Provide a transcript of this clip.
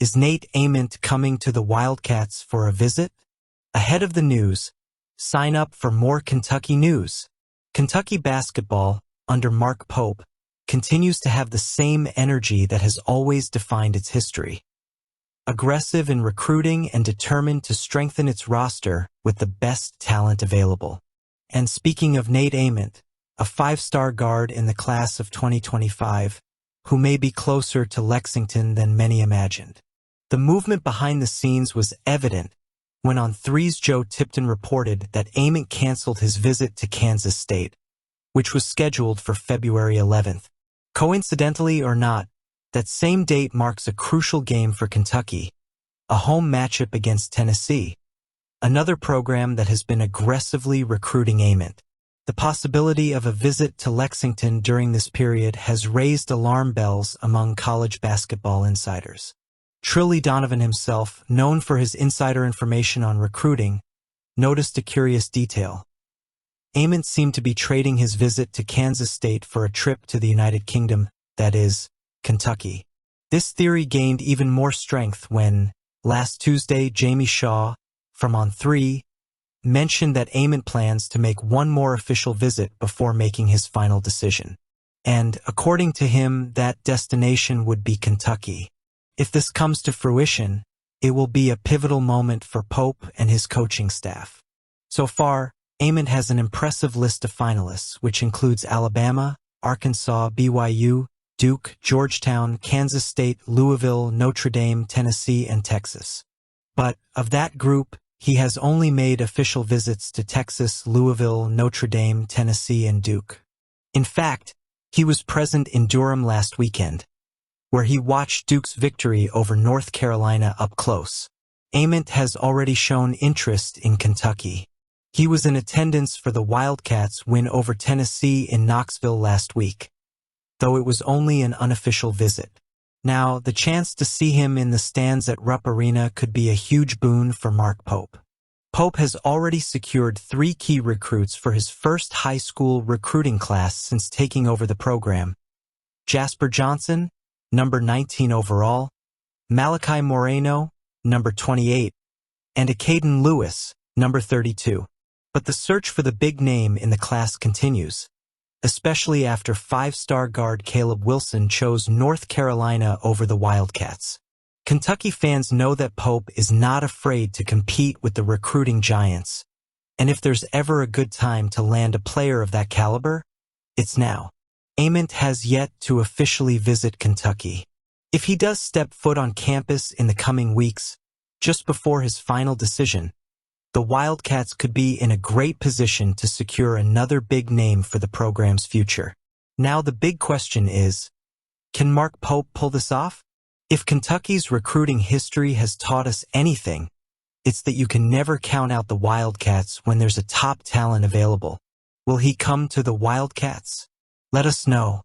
Is Nate Ament coming to the Wildcats for a visit? Ahead of the news, sign up for more Kentucky news. Kentucky basketball, under Mark Pope, continues to have the same energy that has always defined its history. Aggressive in recruiting and determined to strengthen its roster with the best talent available. And speaking of Nate Ament, a five-star guard in the class of 2025, who may be closer to Lexington than many imagined. The movement behind the scenes was evident when on 3's Joe Tipton reported that Ament canceled his visit to Kansas State, which was scheduled for February 11th. Coincidentally or not, that same date marks a crucial game for Kentucky, a home matchup against Tennessee, another program that has been aggressively recruiting Ament. The possibility of a visit to Lexington during this period has raised alarm bells among college basketball insiders. Trilly Donovan himself, known for his insider information on recruiting, noticed a curious detail. Ament seemed to be trading his visit to Kansas State for a trip to the United Kingdom, that is, Kentucky. This theory gained even more strength when, last Tuesday, Jamie Shaw, from On 3, mentioned that Ament plans to make one more official visit before making his final decision. And, according to him, that destination would be Kentucky. If this comes to fruition, it will be a pivotal moment for Pope and his coaching staff. So far, Ament has an impressive list of finalists, which includes Alabama, Arkansas, BYU, Duke, Georgetown, Kansas State, Louisville, Notre Dame, Tennessee, and Texas. But, of that group, he has only made official visits to Texas, Louisville, Notre Dame, Tennessee, and Duke. In fact, he was present in Durham last weekend, where he watched Duke's victory over North Carolina up close. Ament has already shown interest in Kentucky. He was in attendance for the Wildcats' win over Tennessee in Knoxville last week, though it was only an unofficial visit. Now, the chance to see him in the stands at Rupp Arena could be a huge boon for Mark Pope. Pope has already secured 3 key recruits for his first high school recruiting class since taking over the program. Jasper Johnson, number 19 overall, Malachi Moreno, number 28, and Acaden Lewis, number 32. But the search for the big name in the class continues, especially after 5-star guard Caleb Wilson chose North Carolina over the Wildcats. Kentucky fans know that Pope is not afraid to compete with the recruiting giants, and if there's ever a good time to land a player of that caliber, it's now. Ament has yet to officially visit Kentucky. If he does step foot on campus in the coming weeks, just before his final decision, the Wildcats could be in a great position to secure another big name for the program's future. Now the big question is, can Mark Pope pull this off? If Kentucky's recruiting history has taught us anything, it's that you can never count out the Wildcats when there's a top talent available. Will he come to the Wildcats? Let us know.